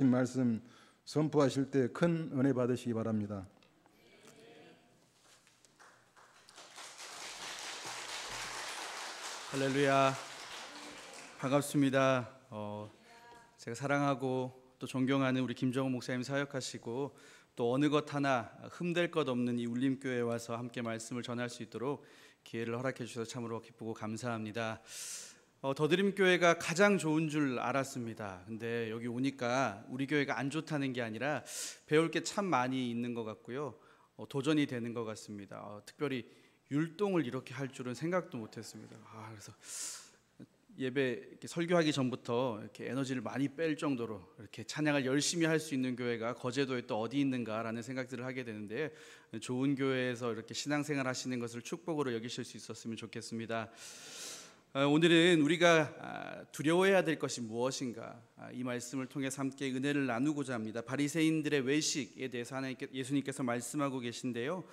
말씀 선포하실 때 큰 은혜 받으시기 바랍니다. 할렐루야, 반갑습니다. 제가 사랑하고 또 존경하는 우리 김정우 목사님 사역하시고 또 어느 것 하나 흠될 것 없는 이 울림교회에 와서 함께 말씀을 전할 수 있도록 기회를 허락해 주셔서 참으로 기쁘고 감사합니다. 더드림교회가 가장 좋은 줄 알았습니다. 근데 여기 오니까 우리 교회가 안 좋다는 게 아니라 배울 게 참 많이 있는 것 같고요, 도전이 되는 것 같습니다. 특별히 율동을 이렇게 할 줄은 생각도 못했습니다. 그래서 예배 이렇게 설교하기 전부터 이렇게 에너지를 많이 뺄 정도로 이렇게 찬양을 열심히 할 수 있는 교회가 거제도에 또 어디 있는가라는 생각들을 하게 되는데, 좋은 교회에서 이렇게 신앙생활 하시는 것을 축복으로 여기실 수 있었으면 좋겠습니다. 오늘은 우리가 두려워해야 될 것이 무엇인가, 이 말씀을 통해서 함께 은혜를 나누고자 합니다. 바리새인들의 외식에 대해서 예수님께서 말씀하고 계신데요,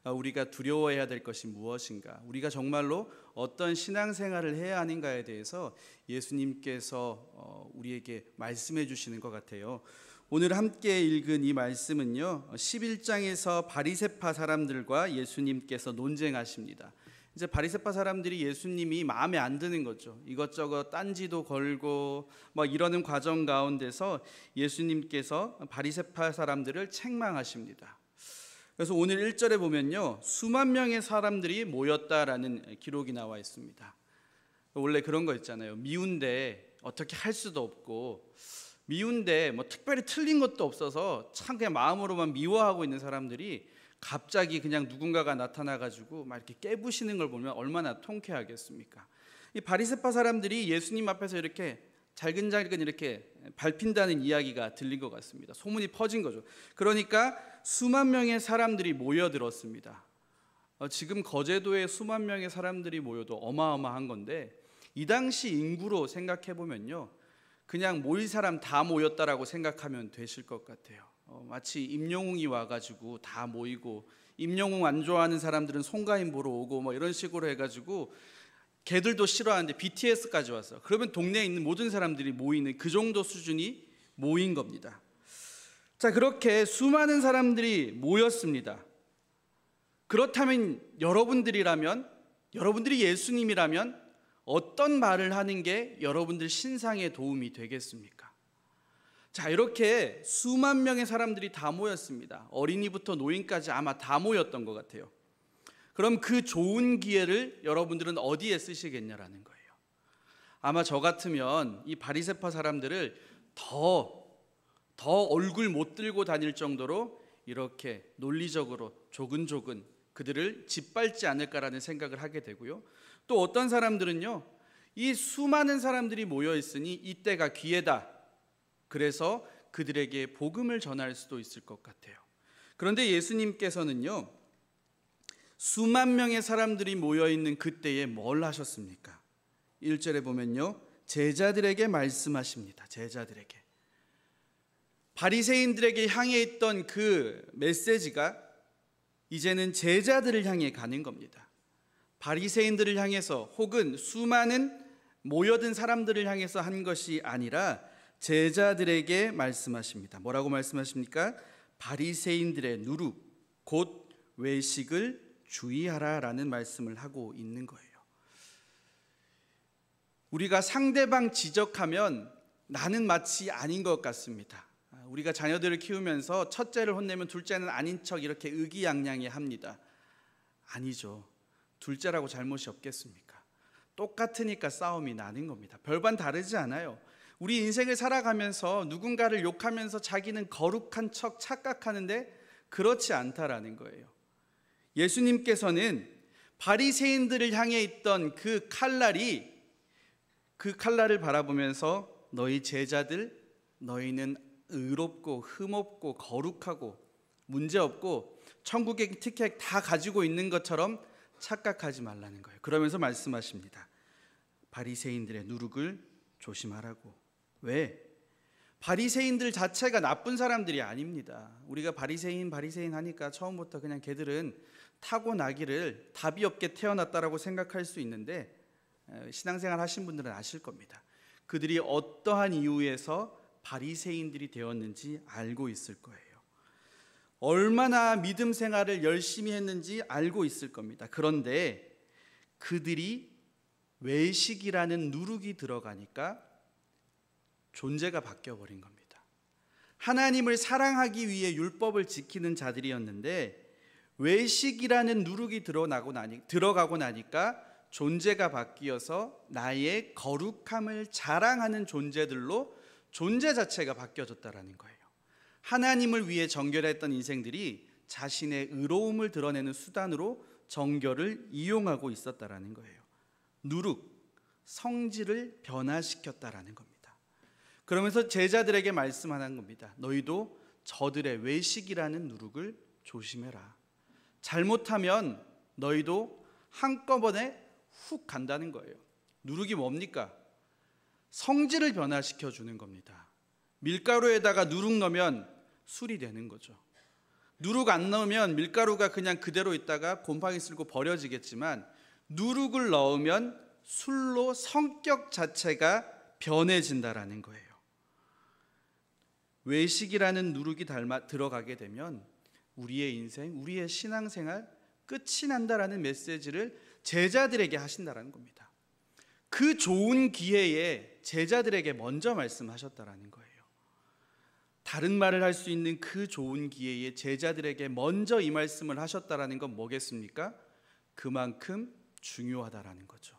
우리가 두려워해야 될 것이 무엇인가, 우리가 정말로 어떤 신앙생활을 해야 하는가에 대해서 예수님께서 우리에게 말씀해 주시는 것 같아요. 오늘 함께 읽은 이 말씀은요, 11장에서 바리새파 사람들과 예수님께서 논쟁하십니다. 이제 바리새파 사람들이 예수님이 마음에 안 드는 거죠. 이것저것 딴지도 걸고 이러는 과정 가운데서 예수님께서 바리새파 사람들을 책망하십니다. 그래서 오늘 1절에 보면요, 수만 명의 사람들이 모였다라는 기록이 나와 있습니다. 원래 그런 거 있잖아요. 미운데 어떻게 할 수도 없고, 미운데 특별히 틀린 것도 없어서 참 그냥 마음으로만 미워하고 있는 사람들이 갑자기 그냥 누군가가 나타나가지고 막 이렇게 깨부시는 걸 보면 얼마나 통쾌하겠습니까? 이 바리새파 사람들이 예수님 앞에서 이렇게 잘근잘근 이렇게 밟힌다는 이야기가 들린 것 같습니다. 소문이 퍼진 거죠. 그러니까 수만 명의 사람들이 모여들었습니다. 지금 거제도에 수만 명의 사람들이 모여도 어마어마한 건데, 이 당시 인구로 생각해 보면요, 그냥 모일 사람 다 모였다라고 생각하면 되실 것 같아요. 마치 임영웅이 와가지고 다 모이고, 임영웅 안 좋아하는 사람들은 송가인 보러 오고 이런 식으로 해가지고 걔들도 싫어하는데 BTS까지 왔어요. 그러면 동네에 있는 모든 사람들이 모이는 그 정도 수준이 모인 겁니다. 자, 그렇게 수많은 사람들이 모였습니다. 그렇다면 여러분들이 예수님이라면 어떤 말을 하는 게 여러분들 신상에 도움이 되겠습니까? 자, 이렇게 수만 명의 사람들이 다 모였습니다. 어린이부터 노인까지 아마 다 모였던 것 같아요. 그럼 그 좋은 기회를 여러분들은 어디에 쓰시겠냐라는 거예요. 아마 저 같으면 이 바리새파 사람들을 더 얼굴 못 들고 다닐 정도로 이렇게 논리적으로 조근조근 그들을 짓밟지 않을까라는 생각을 하게 되고요. 또 어떤 사람들은요, 이 수많은 사람들이 모여 있으니 이때가 기회다, 그래서 그들에게 복음을 전할 수도 있을 것 같아요. 그런데 예수님께서는요, 수만 명의 사람들이 모여있는 그때에 뭘 하셨습니까? 1절에 보면요, 제자들에게 말씀하십니다. 제자들에게. 바리새인들에게 향해 있던 그 메시지가 이제는 제자들을 향해 가는 겁니다. 바리새인들을 향해서 혹은 수많은 모여든 사람들을 향해서 한 것이 아니라 제자들에게 말씀하십니다. 뭐라고 말씀하십니까? 바리새인들의 누룩, 곧 외식을 주의하라라는 말씀을 하고 있는 거예요. 우리가 상대방 지적하면 나는 마치 아닌 것 같습니다. 우리가 자녀들을 키우면서 첫째를 혼내면 둘째는 아닌 척 이렇게 의기양양해 합니다. 아니죠. 둘째라고 잘못이 없겠습니까? 똑같으니까 싸움이 나는 겁니다. 별반 다르지 않아요. 우리 인생을 살아가면서 누군가를 욕하면서 자기는 거룩한 척 착각하는데 그렇지 않다라는 거예요. 예수님께서는 바리새인들을 향해 있던 그 칼날을 바라보면서 너희 제자들, 너희는 의롭고 흠없고 거룩하고 문제없고 천국의 티켓 다 가지고 있는 것처럼 착각하지 말라는 거예요. 그러면서 말씀하십니다. 바리새인들의 누룩을 조심하라고. 왜? 바리새인들 자체가 나쁜 사람들이 아닙니다. 우리가 바리새인 하니까 처음부터 그냥 걔들은 타고나기를 답이 없게 태어났다라고 생각할 수 있는데, 신앙생활 하신 분들은 아실 겁니다. 그들이 어떠한 이유에서 바리새인들이 되었는지 알고 있을 거예요. 얼마나 믿음 생활을 열심히 했는지 알고 있을 겁니다. 그런데 그들이 외식이라는 누룩이 들어가니까 존재가 바뀌어버린 겁니다. 하나님을 사랑하기 위해 율법을 지키는 자들이었는데 외식이라는 누룩이 들어가고 나니까 존재가 바뀌어서 나의 거룩함을 자랑하는 존재들로 존재 자체가 바뀌어졌다라는 거예요. 하나님을 위해 정결했던 인생들이 자신의 의로움을 드러내는 수단으로 정결을 이용하고 있었다라는 거예요. 누룩, 성질을 변화시켰다라는 겁니다. 그러면서 제자들에게 말씀하는 겁니다. 너희도 저들의 외식이라는 누룩을 조심해라. 잘못하면 너희도 한꺼번에 훅 간다는 거예요. 누룩이 뭡니까? 성질을 변화시켜 주는 겁니다. 밀가루에다가 누룩 넣으면 술이 되는 거죠. 누룩 안 넣으면 밀가루가 그냥 그대로 있다가 곰팡이 쓸고 버려지겠지만 누룩을 넣으면 술로 성격 자체가 변해진다라는 거예요. 외식이라는 누룩이 들어가게 되면 우리의 인생, 우리의 신앙생활 끝이 난다라는 메시지를 제자들에게 하신다라는 겁니다. 그 좋은 기회에 제자들에게 먼저 말씀하셨다라는 거예요. 다른 말을 할 수 있는 그 좋은 기회에 제자들에게 먼저 이 말씀을 하셨다라는 건 뭐겠습니까? 그만큼 중요하다라는 거죠.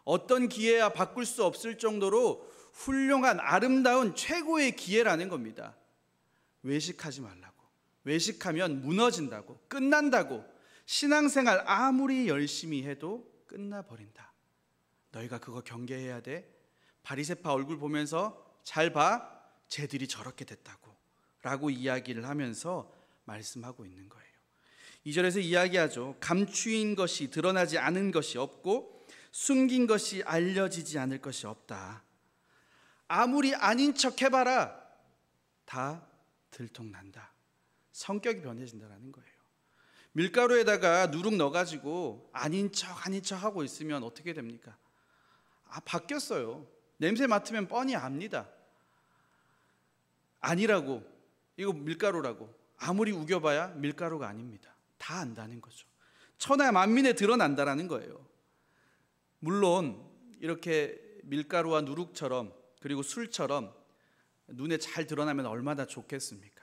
어떤 기회야 바꿀 수 없을 정도로 훌륭한 아름다운 최고의 기회라는 겁니다. 외식하지 말라고. 외식하면 무너진다고, 끝난다고, 신앙생활 아무리 열심히 해도 끝나버린다. 너희가 그거 경계해야 돼. 바리새파 얼굴 보면서 잘 봐. 쟤들이 저렇게 됐다고 라고 이야기를 하면서 말씀하고 있는 거예요. 2절에서 이야기하죠. 감추인 것이 드러나지 않은 것이 없고 숨긴 것이 알려지지 않을 것이 없다. 아무리 아닌 척 해봐라 다 들통난다. 성격이 변해진다는 거예요. 밀가루에다가 누룩 넣어가지고 아닌 척 하고 있으면 어떻게 됩니까? 바뀌었어요. 냄새 맡으면 뻔히 압니다. 아니라고, 이거 밀가루라고 아무리 우겨봐야 밀가루가 아닙니다. 다 안다는 거죠. 천하 만민에 드러난다라는 거예요. 물론 이렇게 밀가루와 누룩처럼 그리고 술처럼 눈에 잘 드러나면 얼마나 좋겠습니까?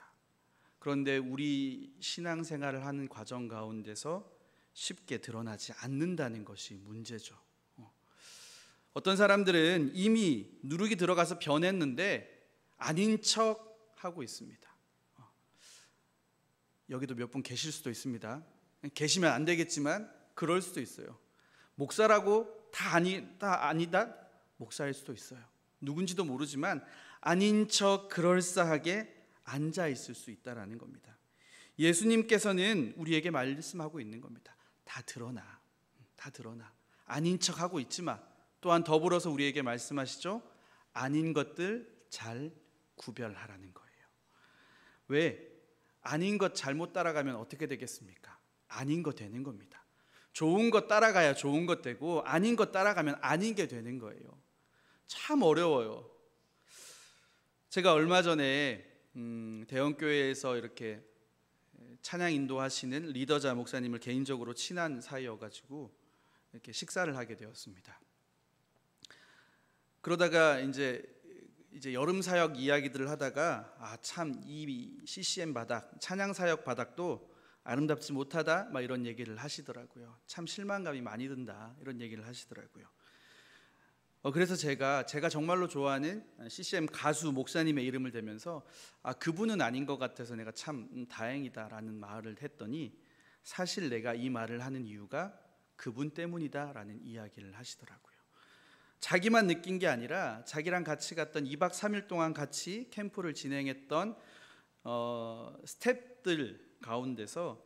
그런데 우리 신앙생활을 하는 과정 가운데서 쉽게 드러나지 않는다는 것이 문제죠. 어떤 사람들은 이미 누룩이 들어가서 변했는데 아닌 척 하고 있습니다. 여기도 몇 분 계실 수도 있습니다. 계시면 안 되겠지만 그럴 수도 있어요. 목사라고 다 아니다? 목사일 수도 있어요. 누군지도 모르지만 아닌 척 그럴싸하게 앉아 있을 수 있다라는 겁니다. 예수님께서는 우리에게 말씀하고 있는 겁니다. 다 드러나. 다 드러나. 아닌 척 하고 있지 마. 또한 더불어서 우리에게 말씀하시죠. 아닌 것들 잘 구별하라는 거예요. 왜? 아닌 것 잘못 따라가면 어떻게 되겠습니까? 아닌 거 되는 겁니다. 좋은 것 따라가야 좋은 것 되고 아닌 것 따라가면 아닌 게 되는 거예요. 참 어려워요. 제가 얼마 전에 대형교회에서 이렇게 찬양 인도하시는 리더자 목사님을 개인적으로 친한 사이여가지고 이렇게 식사를 하게 되었습니다. 그러다가 이제 여름 사역 이야기들을 하다가 참 이 CCM 바닥, 찬양 사역 바닥도 아름답지 못하다 막 이런 얘기를 하시더라고요. 참 실망감이 많이 든다 이런 얘기를 하시더라고요. 그래서 제가 정말로 좋아하는 CCM 가수 목사님의 이름을 대면서 그분은 아닌 것 같아서 내가 참 다행이다라는 말을 했더니 사실 내가 이 말을 하는 이유가 그분 때문이다라는 이야기를 하시더라고요. 자기만 느낀 게 아니라 자기랑 같이 갔던 2박 3일 동안 같이 캠프를 진행했던 스태프들 가운데서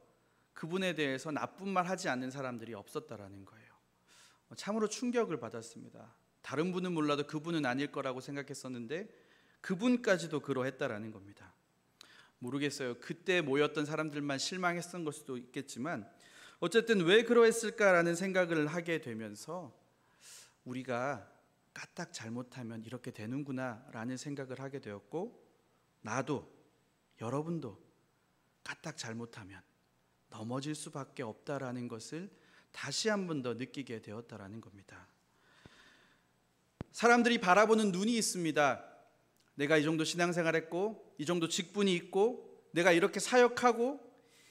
그분에 대해서 나쁜 말 하지 않는 사람들이 없었다라는 거예요. 참으로 충격을 받았습니다. 다른 분은 몰라도 그분은 아닐 거라고 생각했었는데 그분까지도 그러했다라는 겁니다. 모르겠어요. 그때 모였던 사람들만 실망했던 걸 수도 있겠지만 어쨌든 왜 그러했을까라는 생각을 하게 되면서 우리가 까딱 잘못하면 이렇게 되는구나 라는 생각을 하게 되었고, 나도 여러분도 까딱 잘못하면 넘어질 수밖에 없다라는 것을 다시 한 번 더 느끼게 되었다라는 겁니다. 사람들이 바라보는 눈이 있습니다. 내가 이 정도 신앙생활했고, 이 정도 직분이 있고, 내가 이렇게 사역하고,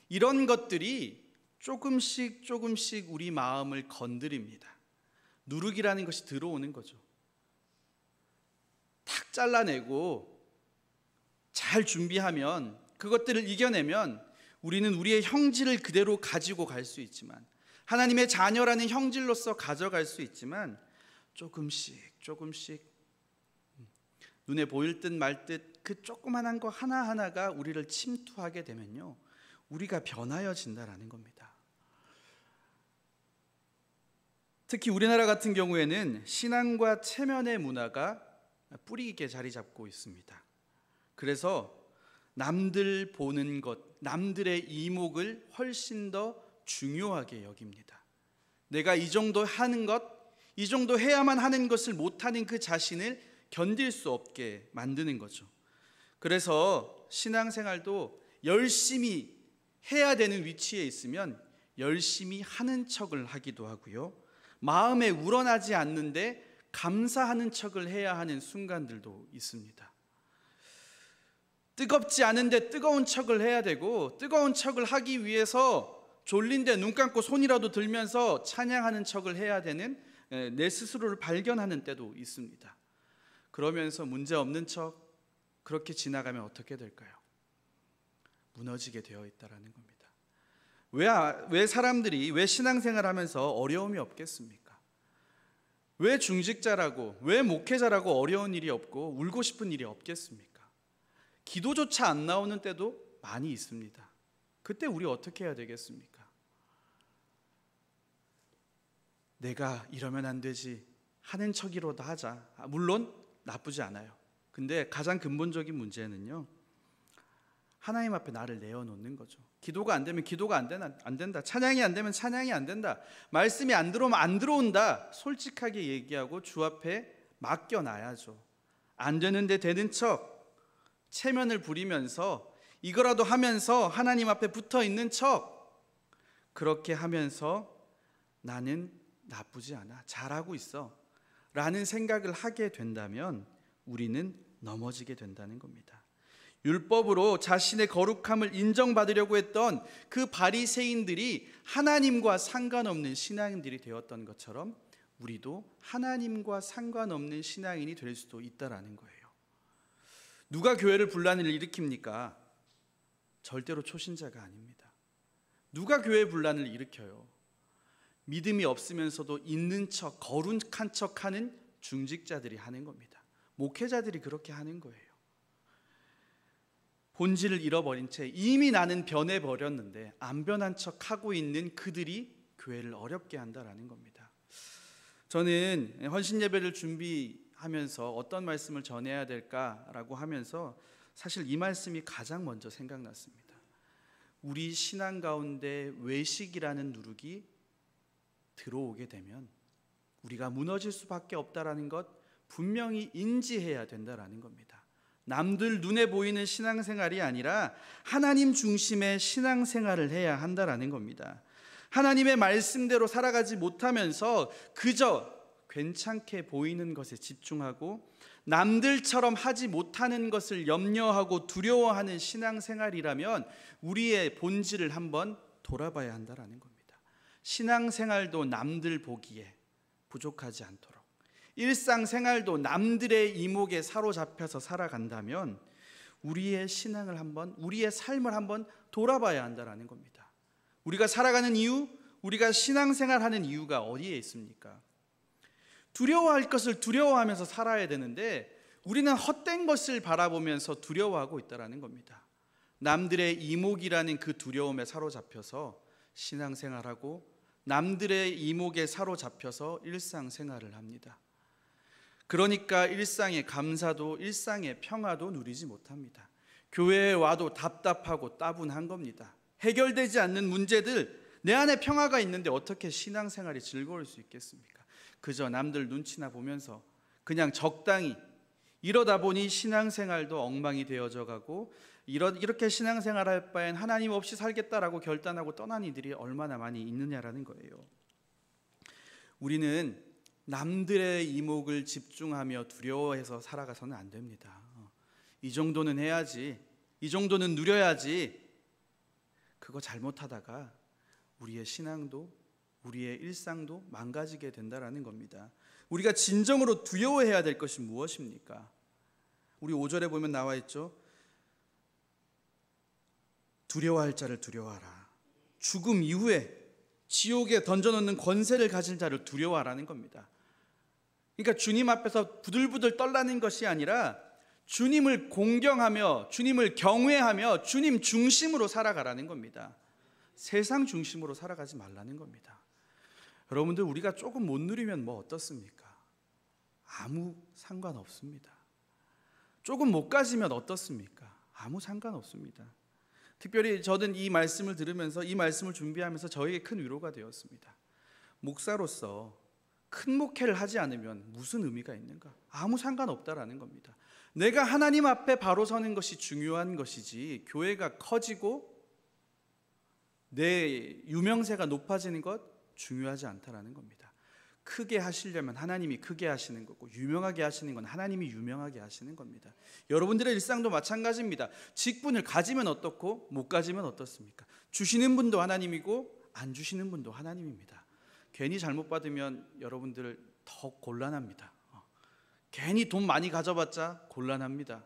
이런 것들이 조금씩 우리 마음을 건드립니다. 누룩이라는 것이 들어오는 거죠. 탁 잘라내고 잘 준비하면, 그것들을 이겨내면 우리는 우리의 형질을 그대로 가지고 갈 수 있지만, 하나님의 자녀라는 형질로서 가져갈 수 있지만, 조금씩 눈에 보일 듯 말 듯 그 조그만한 거 하나하나가 우리를 침투하게 되면요, 우리가 변하여진다라는 겁니다. 특히 우리나라 같은 경우에는 신앙과 체면의 문화가 뿌리 깊게 자리 잡고 있습니다. 그래서 남들 보는 것, 남들의 이목을 훨씬 더 중요하게 여깁니다. 내가 이 정도 하는 것, 이 정도 해야만 하는 것을 못하는 그 자신을 견딜 수 없게 만드는 거죠. 그래서 신앙생활도 열심히 해야 되는 위치에 있으면 열심히 하는 척을 하기도 하고요, 마음에 우러나지 않는데 감사하는 척을 해야 하는 순간들도 있습니다. 뜨겁지 않은데 뜨거운 척을 해야 되고, 뜨거운 척을 하기 위해서 졸린데 눈 감고 손이라도 들면서 찬양하는 척을 해야 되는 내 스스로를 발견하는 때도 있습니다. 그러면서 문제없는 척 그렇게 지나가면 어떻게 될까요? 무너지게 되어 있다는 겁니다. 왜 사람들이 왜 신앙생활 하면서 어려움이 없겠습니까? 왜 중직자라고, 왜 목회자라고 어려운 일이 없고 울고 싶은 일이 없겠습니까? 기도조차 안 나오는 때도 많이 있습니다. 그때 우리 어떻게 해야 되겠습니까? 내가 이러면 안 되지 하는 척이라도 하자. 물론 나쁘지 않아요. 근데 가장 근본적인 문제는요, 하나님 앞에 나를 내어놓는 거죠. 기도가 안 되면 기도가 안 된다. 찬양이 안 되면 찬양이 안 된다. 말씀이 안 들어오면 안 들어온다. 솔직하게 얘기하고 주 앞에 맡겨놔야죠. 안 되는데 되는 척, 체면을 부리면서 이거라도 하면서 하나님 앞에 붙어 있는 척, 그렇게 하면서 나는 나쁘지 않아, 잘하고 있어 라는 생각을 하게 된다면 우리는 넘어지게 된다는 겁니다. 율법으로 자신의 거룩함을 인정받으려고 했던 그 바리새인들이 하나님과 상관없는 신앙인들이 되었던 것처럼 우리도 하나님과 상관없는 신앙인이 될 수도 있다라는 거예요. 누가 교회를 분란을 일으킵니까? 절대로 초신자가 아닙니다. 누가 교회 분란을 일으켜요? 믿음이 없으면서도 있는 척, 거룩한 척하는 중직자들이 하는 겁니다. 목회자들이 그렇게 하는 거예요. 본질을 잃어버린 채 이미 나는 변해버렸는데 안 변한 척하고 있는 그들이 교회를 어렵게 한다라는 겁니다. 저는 헌신예배를 준비하면서 어떤 말씀을 전해야 될까라고 하면서 사실 이 말씀이 가장 먼저 생각났습니다. 우리 신앙 가운데 외식이라는 누룩이 들어오게 되면 우리가 무너질 수밖에 없다라는 것 분명히 인지해야 된다라는 겁니다. 남들 눈에 보이는 신앙생활이 아니라 하나님 중심의 신앙생활을 해야 한다라는 겁니다. 하나님의 말씀대로 살아가지 못하면서 그저 괜찮게 보이는 것에 집중하고 남들처럼 하지 못하는 것을 염려하고 두려워하는 신앙생활이라면 우리의 본질을 한번 돌아봐야 한다라는 겁니다. 신앙생활도 남들 보기에 부족하지 않도록, 일상생활도 남들의 이목에 사로잡혀서 살아간다면 우리의 신앙을 한번, 우리의 삶을 한번 돌아봐야 한다는 겁니다. 우리가 살아가는 이유, 우리가 신앙생활하는 이유가 어디에 있습니까? 두려워할 것을 두려워하면서 살아야 되는데 우리는 헛된 것을 바라보면서 두려워하고 있다는 겁니다. 남들의 이목이라는 그 두려움에 사로잡혀서 신앙생활하고 남들의 이목에 사로잡혀서 일상생활을 합니다. 그러니까 일상의 감사도 일상의 평화도 누리지 못합니다. 교회에 와도 답답하고 따분한 겁니다. 해결되지 않는 문제들, 내 안에 평화가 있는데 어떻게 신앙생활이 즐거울 수 있겠습니까? 그저 남들 눈치나 보면서 그냥 적당히. 이러다 보니 신앙생활도 엉망이 되어져 가고 이렇게 신앙생활할 바엔 하나님 없이 살겠다라고 결단하고 떠난 이들이 얼마나 많이 있느냐라는 거예요. 우리는 남들의 이목을 집중하며 두려워해서 살아가서는 안 됩니다. 이 정도는 해야지, 이 정도는 누려야지. 그거 잘못하다가 우리의 신앙도 우리의 일상도 망가지게 된다라는 겁니다. 우리가 진정으로 두려워해야 될 것이 무엇입니까? 우리 5절에 보면 나와 있죠. 두려워할 자를 두려워하라. 죽음 이후에 지옥에 던져놓는 권세를 가진 자를 두려워하라는 겁니다. 그러니까 주님 앞에서 부들부들 떨라는 것이 아니라 주님을 공경하며 주님을 경외하며 주님 중심으로 살아가라는 겁니다. 세상 중심으로 살아가지 말라는 겁니다. 여러분들, 우리가 조금 못 누리면 뭐 어떻습니까? 아무 상관없습니다. 조금 못 가지면 어떻습니까? 아무 상관없습니다. 특별히 저는 이 말씀을 들으면서, 이 말씀을 준비하면서 저에게 큰 위로가 되었습니다. 목사로서 큰 목회를 하지 않으면 무슨 의미가 있는가? 아무 상관없다라는 겁니다. 내가 하나님 앞에 바로 서는 것이 중요한 것이지, 교회가 커지고 내 유명세가 높아지는 것 중요하지 않다라는 겁니다. 크게 하시려면 하나님이 크게 하시는 거고, 유명하게 하시는 건 하나님이 유명하게 하시는 겁니다. 여러분들의 일상도 마찬가지입니다. 직분을 가지면 어떻고 못 가지면 어떻습니까? 주시는 분도 하나님이고 안 주시는 분도 하나님입니다. 괜히 잘못 받으면 여러분들 더 곤란합니다. 괜히 돈 많이 가져봤자 곤란합니다.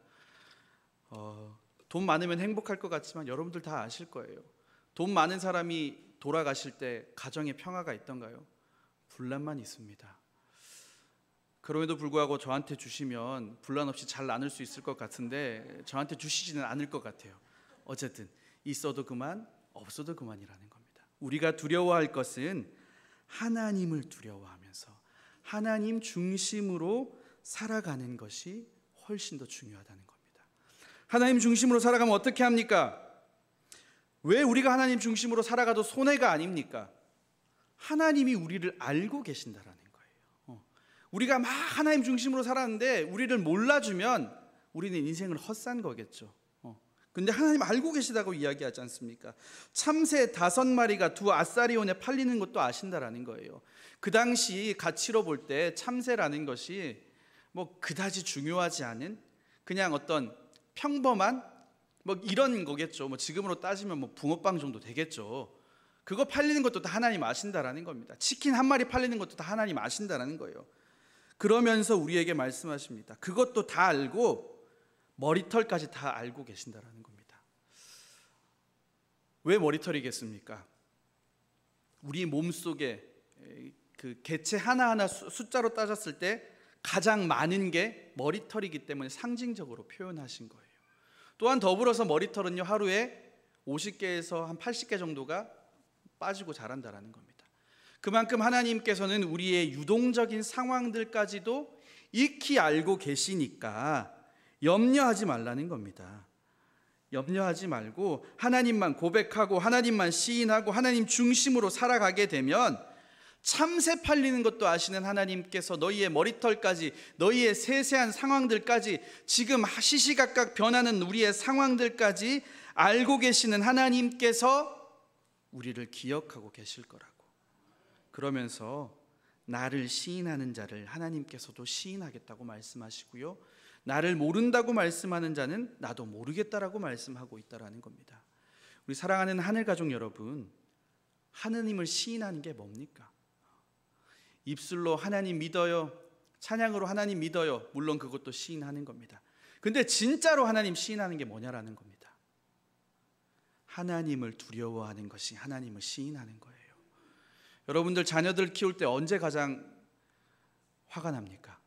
돈 많으면 행복할 것 같지만 여러분들 다 아실 거예요. 돈 많은 사람이 돌아가실 때 가정에 평화가 있던가요? 분란만 있습니다. 그럼에도 불구하고 저한테 주시면 분란 없이 잘 나눌 수 있을 것 같은데 저한테 주시지는 않을 것 같아요. 어쨌든 있어도 그만, 없어도 그만이라는 겁니다. 우리가 두려워할 것은 하나님을 두려워하면서 하나님 중심으로 살아가는 것이 훨씬 더 중요하다는 겁니다. 하나님 중심으로 살아가면 어떻게 합니까? 왜 우리가 하나님 중심으로 살아가도 손해가 아닙니까? 하나님이 우리를 알고 계신다라는 거예요. 우리가 막 하나님 중심으로 살았는데 우리를 몰라주면 우리는 인생을 헛산 거겠죠. 근데 하나님 알고 계시다고 이야기하지 않습니까? 참새 5마리가 2 아사리온에 팔리는 것도 아신다라는 거예요. 그 당시 가치로 볼 때 참새라는 것이 뭐 그다지 중요하지 않은 그냥 어떤 평범한 뭐 이런 거겠죠. 뭐 지금으로 따지면 뭐 붕어빵 정도 되겠죠. 그거 팔리는 것도 다 하나님 아신다라는 겁니다. 치킨 1마리 팔리는 것도 다 하나님 아신다라는 거예요. 그러면서 우리에게 말씀하십니다. 그것도 다 알고 머리털까지 다 알고 계신다라는 겁니다. 왜 머리털이겠습니까? 우리 몸속에 그 개체 하나하나 숫자로 따졌을 때 가장 많은 게 머리털이기 때문에 상징적으로 표현하신 거예요. 또한 더불어서 머리털은요, 하루에 50개에서 한 80개 정도가 빠지고 자란다라는 겁니다. 그만큼 하나님께서는 우리의 유동적인 상황들까지도 익히 알고 계시니까 염려하지 말라는 겁니다. 염려하지 말고 하나님만 고백하고 하나님만 시인하고 하나님 중심으로 살아가게 되면 참새 팔리는 것도 아시는 하나님께서 너희의 머리털까지, 너희의 세세한 상황들까지, 지금 시시각각 변하는 우리의 상황들까지 알고 계시는 하나님께서 우리를 기억하고 계실 거라고. 그러면서 나를 시인하는 자를 하나님께서도 시인하겠다고 말씀하시고요, 나를 모른다고 말씀하는 자는 나도 모르겠다라고 말씀하고 있다라는 겁니다. 우리 사랑하는 하늘 가족 여러분, 하느님을 시인하는 게 뭡니까? 입술로 하나님 믿어요, 찬양으로 하나님 믿어요, 물론 그것도 시인하는 겁니다. 근데 진짜로 하나님 시인하는 게 뭐냐라는 겁니다. 하나님을 두려워하는 것이 하나님을 시인하는 거예요. 여러분들 자녀들 키울 때 언제 가장 화가 납니까?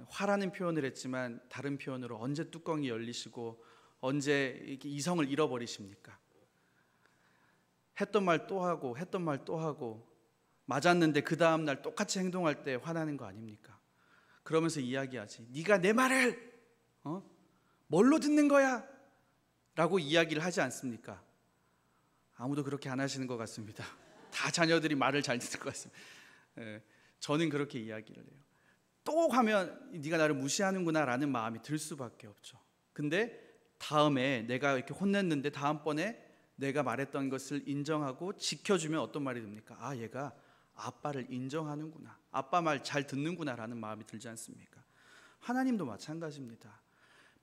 화라는 표현을 했지만 다른 표현으로 언제 뚜껑이 열리시고 언제 이렇게 이성을 잃어버리십니까? 했던 말 또 하고 했던 말 또 하고 맞았는데 그 다음 날 똑같이 행동할 때 화나는 거 아닙니까? 그러면서 이야기하지. 네가 내 말을 뭘로 듣는 거야? 라고 이야기를 하지 않습니까? 아무도 그렇게 안 하시는 것 같습니다. 다 자녀들이 말을 잘 듣는 것 같습니다. 저는 그렇게 이야기를 해요. 또 하면 네가 나를 무시하는구나 라는 마음이 들 수밖에 없죠. 근데 다음에 내가 이렇게 혼냈는데 다음번에 내가 말했던 것을 인정하고 지켜주면 어떤 말이 듭니까? 아, 얘가 아빠를 인정하는구나, 아빠 말 잘 듣는구나 라는 마음이 들지 않습니까? 하나님도 마찬가지입니다.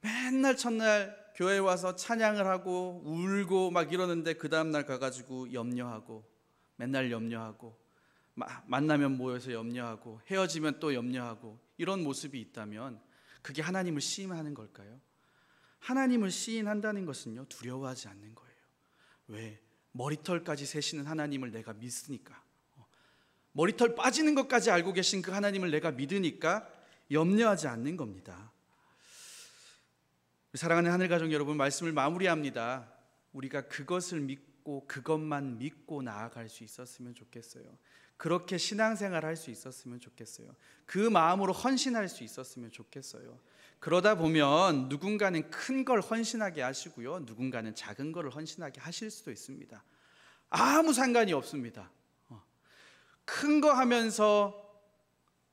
맨날 첫날 교회 와서 찬양을 하고 울고 막 이러는데 그 다음날 가가지고 염려하고, 맨날 염려하고, 만나면 모여서 염려하고, 헤어지면 또 염려하고, 이런 모습이 있다면 그게 하나님을 시인하는 걸까요? 하나님을 시인한다는 것은요, 두려워하지 않는 거예요. 왜? 머리털까지 세시는 하나님을 내가 믿으니까, 머리털 빠지는 것까지 알고 계신 그 하나님을 내가 믿으니까 염려하지 않는 겁니다. 사랑하는 하늘가족 여러분, 말씀을 마무리합니다. 우리가 그것을 믿고 그것만 믿고 나아갈 수 있었으면 좋겠어요. 그렇게 신앙생활 할 수 있었으면 좋겠어요. 그 마음으로 헌신할 수 있었으면 좋겠어요. 그러다 보면 누군가는 큰 걸 헌신하게 하시고요, 누군가는 작은 거를 헌신하게 하실 수도 있습니다. 아무 상관이 없습니다. 큰 거 하면서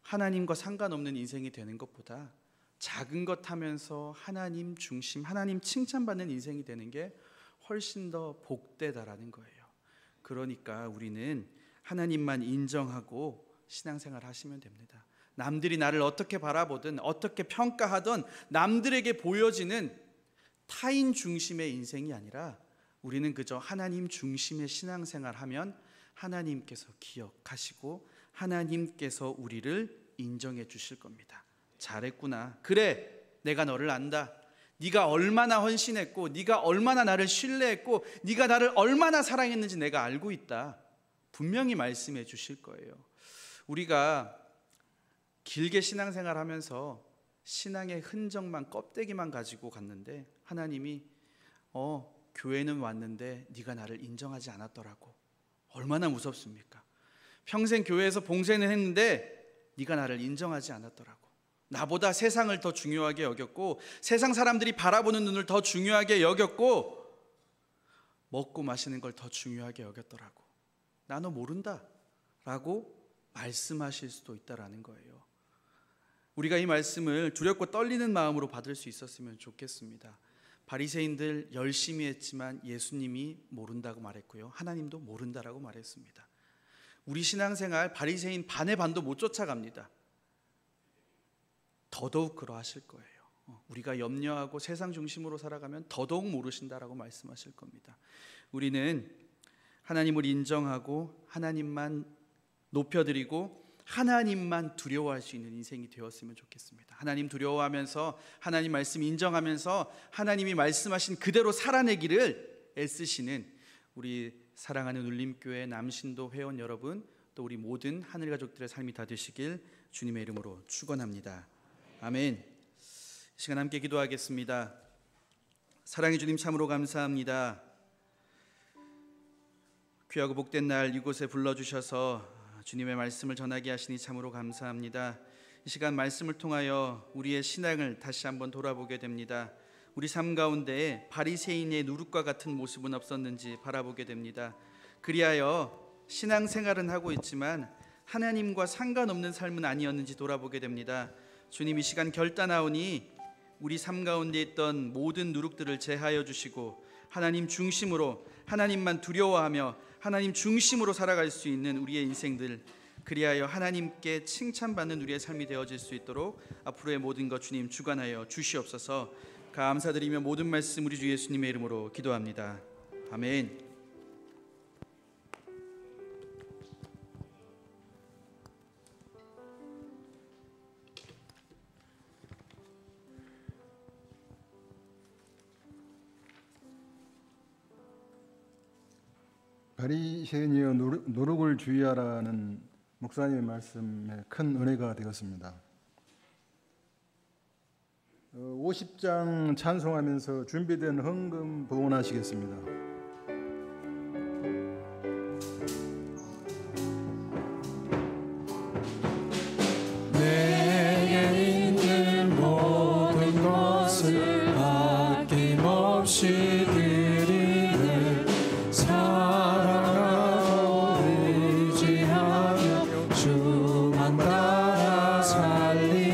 하나님과 상관없는 인생이 되는 것보다 작은 것 하면서 하나님 중심, 하나님 칭찬받는 인생이 되는 게 훨씬 더 복되다라는 거예요. 그러니까 우리는 하나님만 인정하고 신앙생활 하시면 됩니다. 남들이 나를 어떻게 바라보든 어떻게 평가하든 남들에게 보여지는 타인 중심의 인생이 아니라 우리는 그저 하나님 중심의 신앙생활 하면 하나님께서 기억하시고 하나님께서 우리를 인정해 주실 겁니다. 잘했구나, 그래 내가 너를 안다, 네가 얼마나 헌신했고 네가 얼마나 나를 신뢰했고 네가 나를 얼마나 사랑했는지 내가 알고 있다, 분명히 말씀해 주실 거예요. 우리가 길게 신앙생활 하면서 신앙의 흔적만, 껍데기만 가지고 갔는데 하나님이 교회는 왔는데 네가 나를 인정하지 않았더라고. 얼마나 무섭습니까? 평생 교회에서 봉사는 했는데 네가 나를 인정하지 않았더라고. 나보다 세상을 더 중요하게 여겼고 세상 사람들이 바라보는 눈을 더 중요하게 여겼고 먹고 마시는 걸 더 중요하게 여겼더라고. 나 너 모른다 라고 말씀하실 수도 있다라는 거예요. 우리가 이 말씀을 두렵고 떨리는 마음으로 받을 수 있었으면 좋겠습니다. 바리새인들 열심히 했지만 예수님이 모른다고 말했고요, 하나님도 모른다라고 말했습니다. 우리 신앙생활 바리새인 반의 반도 못 쫓아갑니다. 더더욱 그러하실 거예요. 우리가 염려하고 세상 중심으로 살아가면 더더욱 모르신다라고 말씀하실 겁니다. 우리는 하나님을 인정하고 하나님만 높여드리고 하나님만 두려워할 수 있는 인생이 되었으면 좋겠습니다. 하나님 두려워하면서 하나님 말씀 인정하면서 하나님이 말씀하신 그대로 살아내기를 애쓰시는 우리 사랑하는 울림교회 남신도 회원 여러분, 또 우리 모든 하늘 가족들의 삶이 다 되시길 주님의 이름으로 축원합니다. 아멘. 이 시간 함께 기도하겠습니다. 사랑의 주님, 참으로 감사합니다. 귀하고 복된 날 이곳에 불러주셔서 주님의 말씀을 전하게 하시니 참으로 감사합니다. 이 시간 말씀을 통하여 우리의 신앙을 다시 한번 돌아보게 됩니다. 우리 삶 가운데 바리새인의 누룩과 같은 모습은 없었는지 바라보게 됩니다. 그리하여 신앙생활은 하고 있지만 하나님과 상관없는 삶은 아니었는지 돌아보게 됩니다. 주님, 이 시간 결단하오니 우리 삶 가운데 있던 모든 누룩들을 제하여 주시고 하나님 중심으로, 하나님만 두려워하며 하나님 중심으로 살아갈 수 있는 우리의 인생들, 그리하여 하나님께 칭찬받는 우리의 삶이 되어질 수 있도록 앞으로의 모든 것 주님 주관하여 주시옵소서. 감사드리며 모든 말씀 우리 주 예수님의 이름으로 기도합니다. 아멘. 바리새인이여 누룩을 주의하라는 목사님의 말씀에 큰 은혜가 되었습니다. 50장 찬송하면서 준비된 헌금 봉헌하시겠습니다. 내게 있는 모든 것을 아낌없이 드리네. 사랑하고 의지하며 주만 따라 살리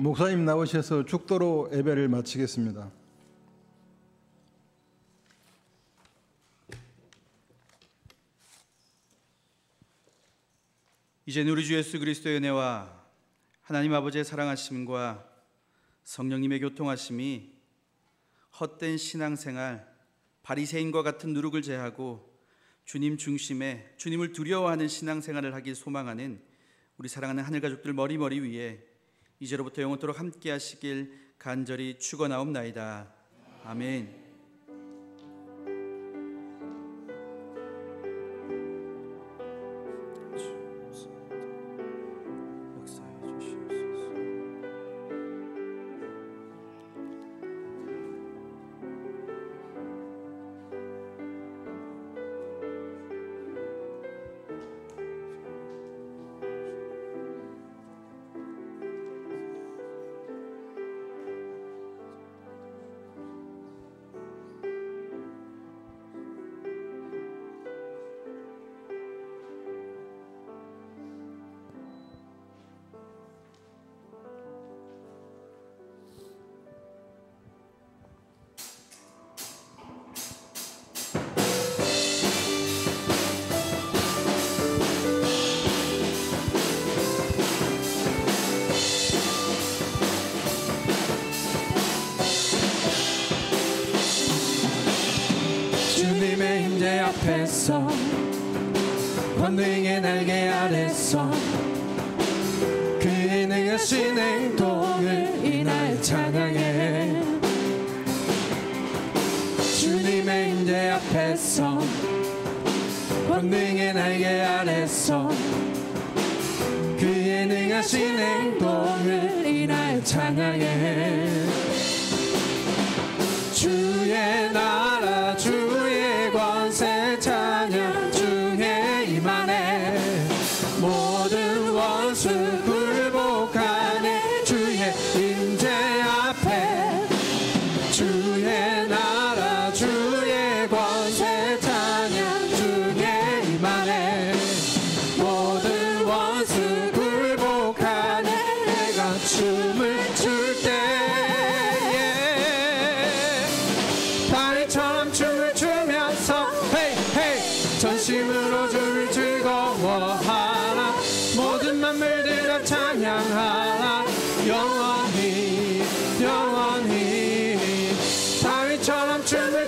목사님 나오셔서 죽도로 예배를 마치겠습니다. 이제는 우리 주 예수 그리스도의 은혜와 하나님 아버지의 사랑하심과 성령님의 교통하심이 헛된 신앙생활, 바리새인과 같은 누룩을 제하고 주님 중심에 주님을 두려워하는 신앙생활을 하길 소망하는 우리 사랑하는 하늘가족들 머리머리 위에 이제로부터 영원토록 함께 하시길 간절히 축원하옵나이다. 아멘. 주님의 임재 앞에서 권능의 날개 아래서 그의 능하신 행동을 이날 찬양해. 주님의 임재 앞에서 권능의 날개 아래서 그의 능하신 행동을 이날 찬양해. 주의 나라 주의 권세 찬양 중에 임하네. 모든 원수 굴복하네. 주의 임재 앞에 주의 나라 주의 권세 찬양 중에 임하네. 모든 원수 굴복하네. 내가 춤을 출 때 춤을 추면서 헤이 헤이 전심으로 주를 즐거워하라. 모든 만물들아 찬양하라. 영원히 영원히 다윗처럼 춤을